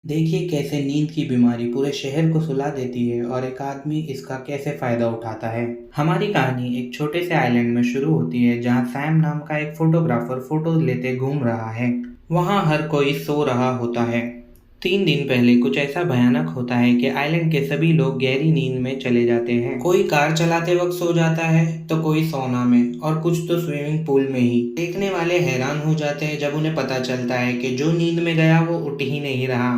देखिए कैसे नींद की बीमारी पूरे शहर को सुला देती है और एक आदमी इसका कैसे फायदा उठाता है। हमारी कहानी एक छोटे से आइलैंड में शुरू होती है जहां सैम नाम का एक फोटोग्राफर फोटो लेते घूम रहा है। वहां हर कोई सो रहा होता है। 3 दिन पहले कुछ ऐसा भयानक होता है कि आइलैंड के सभी लोग गहरी नींद में चले जाते हैं। कोई कार चलाते वक्त सो जाता है तो कोई सोना में और कुछ तो स्विमिंग पूल में ही। देखने वाले हैरान हो जाते हैं जब उन्हें पता चलता है कि जो नींद में गया वो उठ ही नहीं रहा,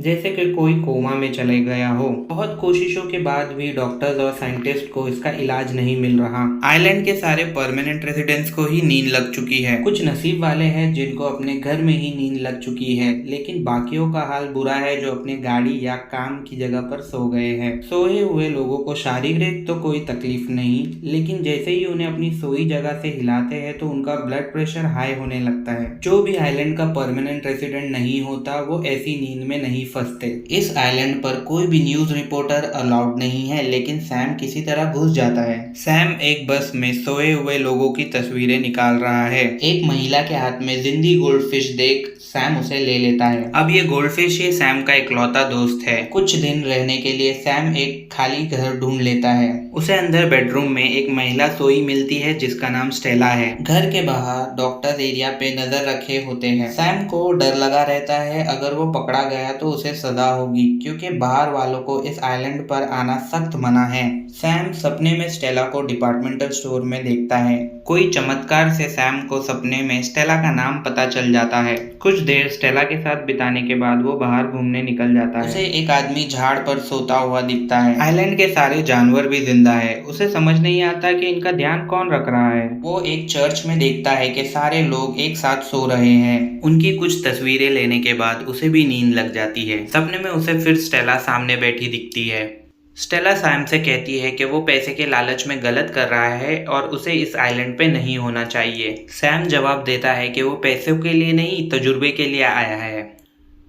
जैसे कि कोई कोमा में चले गया हो। बहुत कोशिशों के बाद भी डॉक्टर्स और साइंटिस्ट को इसका इलाज नहीं मिल रहा। आइलैंड के सारे परमानेंट रेजिडेंट्स को ही नींद लग चुकी है। कुछ नसीब वाले हैं जिनको अपने घर में ही नींद लग चुकी है, लेकिन बाकियों का हाल बुरा है जो अपने गाड़ी या काम की जगह पर सो गए हैं। सोए हुए लोगों को शारीरिक तो कोई तकलीफ नहीं, लेकिन जैसे ही उन्हें अपनी सोई जगह से हिलाते हैं तो उनका ब्लड प्रेशर हाई होने लगता है। जो भी आइलैंड का परमानेंट रेजिडेंट नहीं होता वो ऐसी नींद में नहीं फंसते। इस आइलैंड पर कोई भी न्यूज रिपोर्टर अलाउड नहीं है, लेकिन सैम किसी तरह घुस जाता है। सैम एक बस में सोए हुए लोगों की तस्वीरें निकाल रहा है। एक महिला के हाथ में जिंदी गोल्ड फिश देख सैम उसे ले लेता है। अब ये गोल्ड फिश ही सैम का इकलौता दोस्त है। कुछ दिन रहने के लिए सैम एक खाली घर ढूंढ लेता है। उसे अंदर बेडरूम में एक महिला सोई मिलती है जिसका नाम स्टेला है। घर के बाहर डॉक्टर्स एरिया पे नजर रखे होते हैं। सैम को डर लगा रहता है अगर वो पकड़ा गया तो उसे सजा होगी, क्योंकि बाहर वालों को इस आइलैंड पर आना सख्त मना है। सैम सपने में स्टेला को डिपार्टमेंटल स्टोर में देखता है। कोई चमत्कार से सैम को सपने में स्टेला का नाम पता चल जाता है। कुछ देर स्टेला के साथ बिताने के बाद वो बाहर घूमने निकल जाता है। उसे एक आदमी झाड़ पर सोता हुआ दिखता है। आइलैंड के सारे जानवर भी जिंदा है। उसे समझ नहीं आता कि इनका ध्यान कौन रख रहा है। वो एक चर्च में देखता है कि सारे लोग एक साथ सो रहे हैं। उनकी कुछ तस्वीरें लेने के बाद उसे भी नींद लग जाती है। सपने में उसे फिर स्टेला सामने बैठी दिखती है। स्टेला सैम से कहती है कि वो पैसे के लालच में गलत कर रहा है और उसे इस आइलैंड पे नहीं होना चाहिए। सैम जवाब देता है कि वो पैसों के लिए नहीं, तजुर्बे के लिए आया है।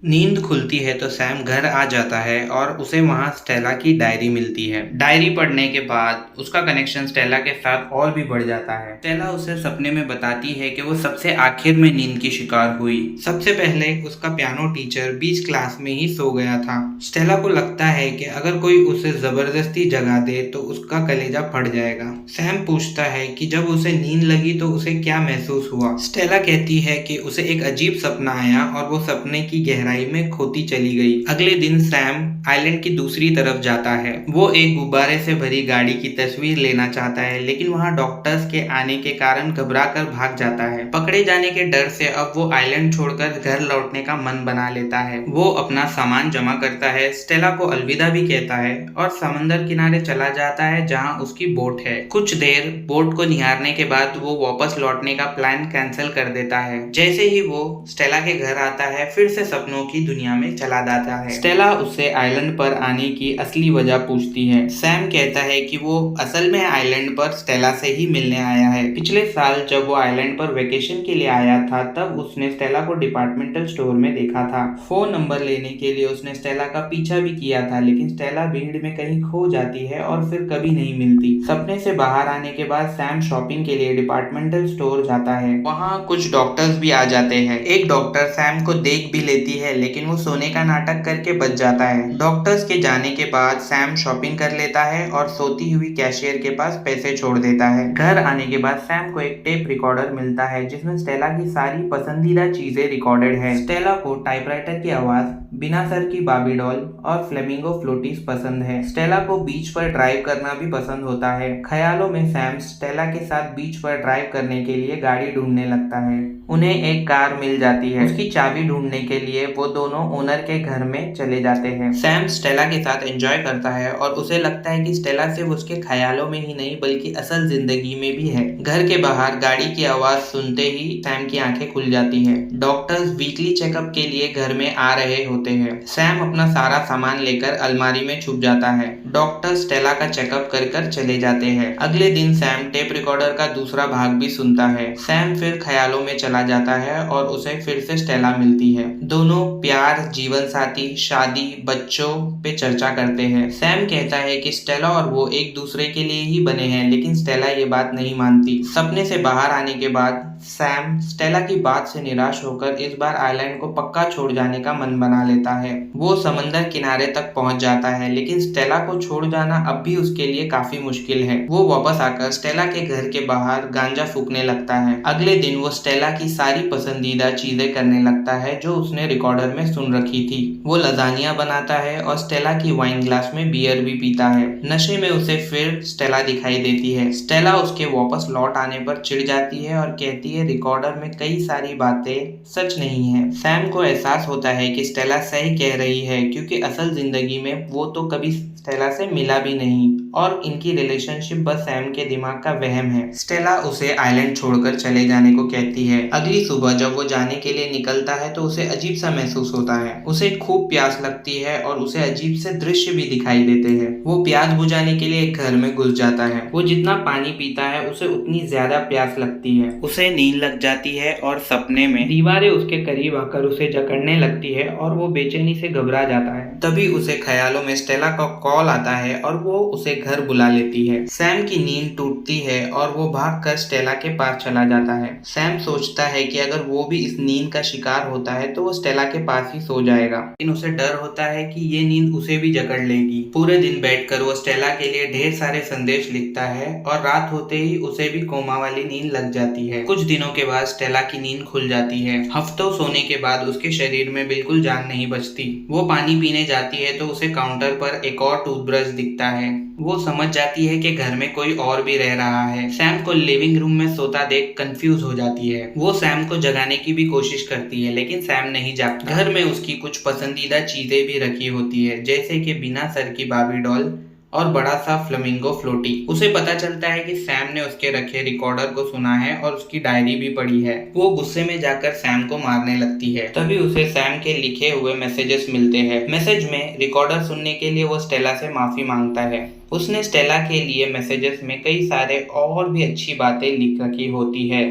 नींद खुलती है तो सैम घर आ जाता है और उसे वहां स्टेला की डायरी मिलती है। डायरी पढ़ने के बाद उसका कनेक्शन स्टेला के साथ और भी बढ़ जाता है। स्टेला उसे सपने में बताती है कि वो सबसे आखिर में नींद की शिकार हुई। सबसे पहले उसका पियानो टीचर बीच क्लास में ही सो गया था। स्टेला को लगता है कि अगर कोई उसे जबरदस्ती जगा दे तो उसका कलेजा फट जाएगा। सैम पूछता है कि जब उसे नींद लगी तो उसे क्या महसूस हुआ। स्टेला कहती है कि उसे एक अजीब सपना आया और वो सपने की गहराई में खोती चली गई। अगले दिन सैम आइलैंड की दूसरी तरफ जाता है। वो एक गुब्बारे से भरी गाड़ी की तस्वीर लेना चाहता है, लेकिन वहां डॉक्टर्स के आने के कारण घबराकर भाग जाता है। पकड़े जाने के डर से अब वो आइलैंड छोड़कर घर लौटने का मन बना लेता है। वो अपना सामान जमा करता है, स्टेला को अलविदा भी कहता है और समंदर किनारे चला जाता है जहाँ उसकी बोट है। कुछ देर बोट को निहारने के बाद वो वापस लौटने का प्लान कैंसिल कर देता है। जैसे ही वो स्टेला के घर आता है फिर से सपनों की दुनिया में चला जाता है। स्टेला उससे आइलैंड पर आने की असली वजह पूछती है। सैम कहता है कि वो असल में आइलैंड पर स्टेला से ही मिलने आया है। पिछले साल जब वो आइलैंड पर वेकेशन के लिए आया था तब उसने स्टेला को डिपार्टमेंटल स्टोर में देखा था। फोन नंबर लेने के लिए उसने स्टेला का पीछा भी किया था, लेकिन स्टेला भीड़ में कहीं खो जाती है और फिर कभी नहीं मिलती। सपने से बाहर आने के बाद सैम शॉपिंग के लिए डिपार्टमेंटल स्टोर जाता है। वहाँ कुछ डॉक्टर्स भी आ जाते हैं। एक डॉक्टर सैम को देख भी लेती है, लेकिन वो सोने का नाटक करके बच जाता है। डॉक्टर्स के जाने के बाद सैम शॉपिंग कर लेता है और सोती हुई कैशियर के पास पैसे छोड़ देता है। घर आने के बाद सैम को एक टेप रिकॉर्डर मिलता है जिसमें स्टेला की सारी पसंदीदा चीजें रिकॉर्डेड है। स्टेला को टाइपराइटर की आवाज, बिना सर की बाबी डॉल और फ्लेमिंगो फ्लोटीज पसंद है। स्टेला को बीच पर ड्राइव करना भी पसंद होता है। ख्यालों में सैम स्टेला के साथ बीच पर ड्राइव करने के लिए गाड़ी ढूंढने लगता है। उन्हें एक कार मिल जाती है। उसकी चाबी ढूंढने के लिए वो दोनों ओनर के घर में चले जाते हैं। सैम स्टेला के साथ एंजॉय करता है और उसे लगता है कि स्टेला सिर्फ उसके ख्यालों में ही नहीं बल्कि असल जिंदगी में भी है। घर के बाहर गाड़ी की आवाज सुनते ही सैम की आंखें खुल जाती है। डॉक्टर्स वीकली चेकअप के लिए घर में आ रहे होते हैं। सैम अपना सारा सामान लेकर अलमारी में छुप जाता है। डॉक्टर स्टेला का चेकअप कर चले जाते हैं। अगले दिन सैम टेप रिकॉर्डर का दूसरा भाग भी सुनता है। सैम फिर ख्यालों में चला जाता है और उसे फिर से स्टेला मिलती है। दोनों दोनों प्यार, जीवन साथी, शादी, बच्चों पे चर्चा करते हैं। सैम कहता है कि स्टेला और वो एक दूसरे के लिए ही बने हैं, लेकिन स्टेला ये बात नहीं मानती। सपने से बाहर आने के बाद सैम स्टेला की बात से निराश होकर इस बार आइलैंड को पक्का छोड़ जाने का मन बना लेता है। वो समंदर किनारे तक पहुंच जाता है, लेकिन स्टेला को छोड़ जाना अब भी उसके लिए काफी मुश्किल है। वो वापस आकर स्टेला के घर के बाहर गांजा फूकने लगता है। अगले दिन वो स्टेला की सारी पसंदीदा चीजें करने लगता है जो उसने रिकॉर्डर में सुन रखी थी। वो लजानिया बनाता है और स्टेला की वाइन ग्लास में बियर भी पीता है। नशे में उसे फिर स्टेला दिखाई देती है। स्टेला उसके वापस लौट आने पर चिढ़ जाती है और कहती है रिकॉर्डर में कई सारी बातें सच नहीं है। सैम को एहसास होता है कि स्टेला सही कह रही है, क्योंकि असल जिंदगी में वो तो कभी स्टेला से मिला भी नहीं और इनकी रिलेशनशिप बस सैम के दिमाग का वहम है। स्टेला उसे आइलैंड छोड़कर चले जाने को कहती है। अगली सुबह जब वो जाने के लिए निकलता है तो उसे अजीब सा महसूस होता है। उसे खूब प्यास लगती है और उसे अजीब से दृश्य भी दिखाई देते हैं। वो प्यास बुझाने के लिए एक घर में घुस जाता है। वो जितना पानी पीता है उसे उतनी ज्यादा प्यास लगती है। उसे नींद लग जाती है और सपने में दीवारें उसके करीब आकर उसे जकड़ने लगती है और वो बेचैनी से घबरा जाता है। तभी उसे ख्यालों में स्टेला का कॉल आता है और वो उसे घर बुला लेती है। सैम की नींद टूटती है और वो भागकर स्टेला के पास चला जाता है। सैम सोचता है कि अगर वो भी इस नींद का शिकार होता है तो वो स्टेला के पास ही सो जाएगा, लेकिन उसे डर होता है कि ये नींद उसे भी जकड़ लेगी। पूरे दिन बैठकर वो स्टेला के लिए ढेर सारे संदेश लिखता है और रात होते ही उसे भी कोमा वाली नींद लग जाती है। कुछ दिनों के बाद स्टेला की नींद खुल जाती है। हफ्तों सोने के बाद उसके शरीर में बिल्कुल जान नहीं बचती। वो पानी पीने जाती है तो उसे काउंटर पर एक और टूथब्रश दिखता है। वो समझ जाती है कि घर में कोई और भी रह रहा है। सैम को लिविंग रूम में सोता देख कंफ्यूज हो जाती है। वो सैम को जगाने की भी कोशिश करती है, लेकिन सैम नहीं जागता। घर में उसकी कुछ पसंदीदा चीजें भी रखी होती है, जैसे कि बिना सर की बार्बी डॉल और बड़ा सा फ्लेमिंगो फ्लोटी। उसे पता चलता है कि सैम ने उसके रखे रिकॉर्डर को सुना है और उसकी डायरी भी पढ़ी है। वो गुस्से में जाकर सैम को मारने लगती है। तभी उसे सैम के लिखे हुए मैसेजेस मिलते हैं। मैसेज में रिकॉर्डर सुनने के लिए वो स्टेला से माफी मांगता है। उसने स्टेला के लिए मैसेजेस में कई सारे और भी अच्छी बातें लिख रखी होती है।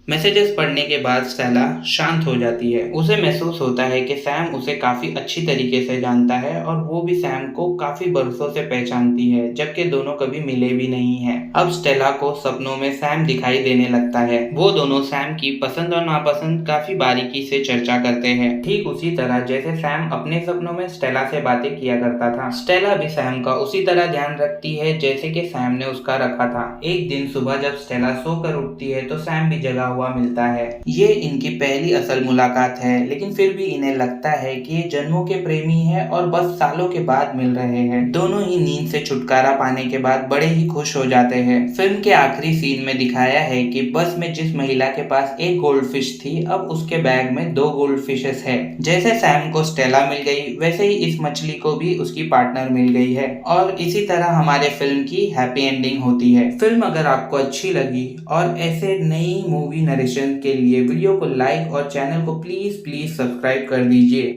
मैसेजेस पढ़ने के बाद स्टेला शांत हो जाती है। उसे महसूस होता है कि सैम उसे काफी अच्छी तरीके से जानता है और वो भी सैम को काफी बरसों से पहचानती है, जबकि दोनों कभी मिले भी नहीं हैं। अब स्टेला को सपनों में सैम दिखाई देने लगता है। वो दोनों सैम की पसंद और नापसंद काफी बारीकी से चर्चा करते हैं, ठीक उसी तरह जैसे सैम अपने सपनों में स्टेला से बातें किया करता था। स्टेला भी सैम का उसी तरह ध्यान रखती है जैसे कि सैम ने उसका रखा था। एक दिन सुबह जब स्टेला सोकर उठती है तो सैम भी जगा हुआ मिलता है। ये इनकी पहली असल मुलाकात है, लेकिन फिर भी इन्हें लगता है कि ये जन्मों के प्रेमी हैं और बस सालों के बाद मिल रहे हैं। दोनों ही नींद से छुटकारा पाने के बाद बड़े ही खुश हो जाते हैं। फिल्म के आखिरी सीन में दिखाया है कि बस में जिस महिला के पास एक गोल्ड फिश थी, अब उसके बैग में 2 गोल्ड फिशेस है। जैसे सैम को स्टेला मिल गई, वैसे ही इस मछली को भी उसकी पार्टनर मिल गई है और इसी तरह हमारे फिल्म की हैप्पी एंडिंग होती है। फिल्म अगर आपको अच्छी लगी और ऐसे नई मूवी नरेशन के लिए वीडियो को लाइक और चैनल को प्लीज सब्सक्राइब कर दीजिए।